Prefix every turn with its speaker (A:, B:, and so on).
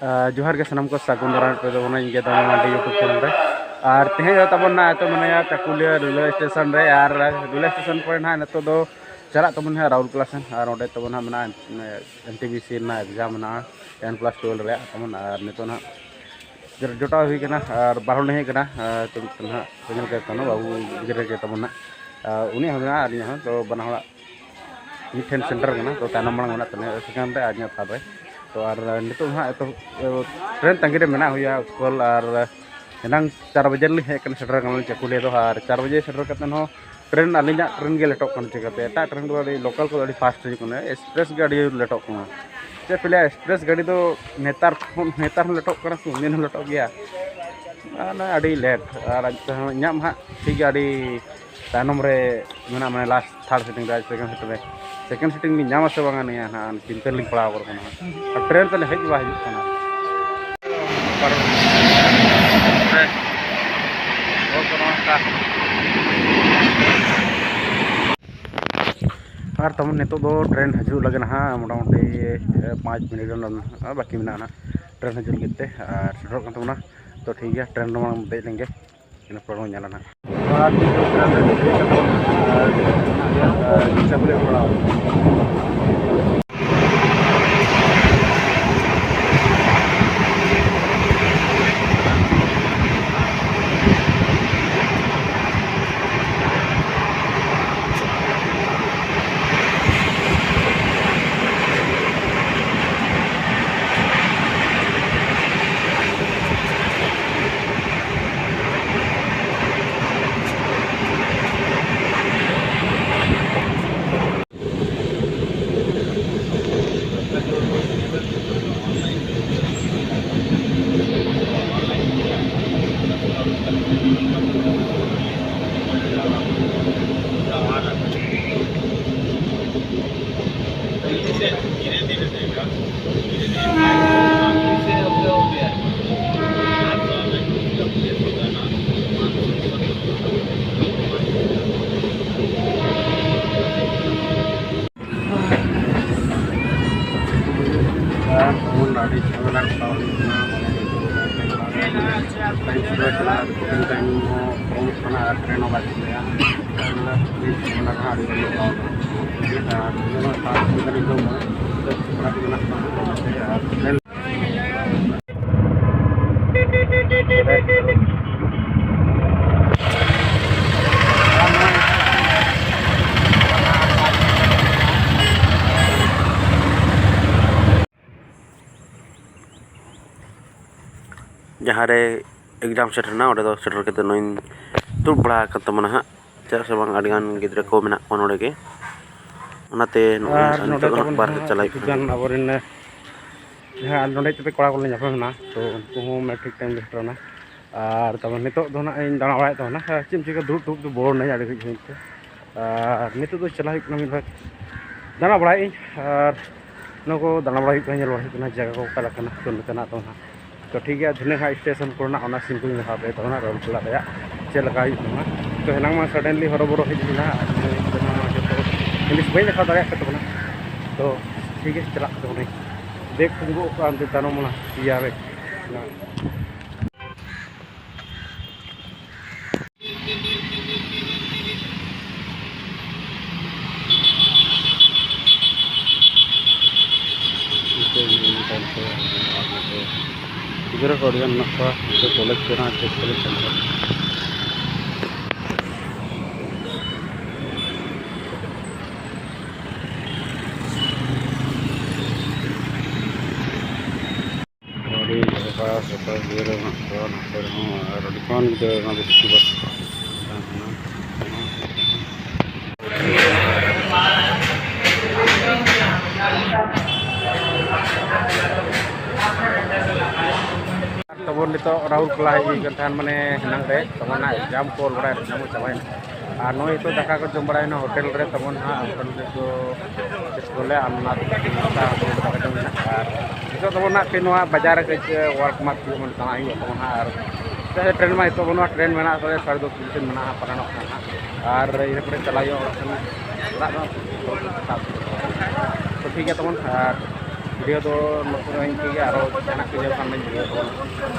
A: जोहार के सनम को सागुन दारान पे दो इनके दम मांडी यूट्यूब चैनल रे और तेहे जो तबन ना तो मने चाकुलिया रेलवे स्टेशन रे और रेलवे स्टेशन पर ना नतो दो चला तबन है राउरकेला सेन और ओडे तबन मना एनटीपीसी ना एग्जाम ना 10+12 रे तबन और नितो ना जोटा हुई कना और बाहर नहीं कना तो ना पेनल के तनो बाबू गिरे के तबन ना उनी हमना आनी हां तो बना हड़ा मिठन सेंटर कना तो तानम मांग ना तने सेकंड रे आज्ञा था तो और नितो ना तो ट्रेन तंगिरे मेना हुआ स्कूल और एनांग 4 बजे ली हेकन सेटर कन चाकुलिया तो और 4 बजे सेटर कतन हो ट्रेन अलिना ट्रेन के लेटो कन चिकाते एटा ट्रेन को लोकल को अड़ी फास्ट हिजुकने एक्सप्रेस गाड़ी लेटो कन से पहले एक्सप्रेस गाड़ी तो नेतार लेटो कन सुनिन लेटो गया ना अड़ी लेट और न्याम हा ठीक गाड़ी तानम रे मेना माने लास्ट थर्ड सीटिंग रे सेकंड सीटिंग भी न्याम से बांगा नहीं ना चिंता लिंग पड़ा और कना ट्रेन तले हेज बा हिजुक कना और तमन नितो दो ट्रेन हजू लगे हाँ मोटामुटी 5 मिनट बाकी मेना ट्रेन हजू लगते और सेटोर तबना तो ठीक है ट्रेन में दे लेंगे इन पर ना जहाँ रे एग्जाम सेटरना ओडे दो सेटर के नोइन तुर बड़ा कतमना हा चेक से बांग अडगान गिद्रा को मेना कोन ओडे के ओनाते नोडे बार चलाई गन अबरिन जहाँ नोडे ते कोड़ा को ना तो उनको हो मैट्रिक टाइम लेटरना और तब नितो दो ना इन दाना वाय तो ना चिम चिका धूप धूप तो बोर नहीं आड़े हिज और नितो तो चला हिक नमिन भाग दाना बड़ा और नको दाना बड़ा हिक नेल बड़ा जगह को कला कना तो नतना तो ना तो ठीक है धीरे स्टेशन को सीन को देखा पे तो राउरकेला चलका तो हेना में सडनली हरबरो हजना इंग्लिश बी देखा दाड़ा तो ठीक है चला देख खुंगो अंत तानों इे इधर कॉलेज के तब नित राउरकेला हजन माने हिनांग रे तब एग्जाम को बड़ा एग्जाम चाबाइन और नई तो दाका को जम बड़ा होटेल रे तब होटेल को बोले नित तब ना बाजार के वर्क मार्क तना और ट्रेन में तो बना ट्रेन में 2:30 ट्रेन में पारानो और इन पर चला तो ठीक है तब वीडियो तो इनके और जाना को जब वीडियो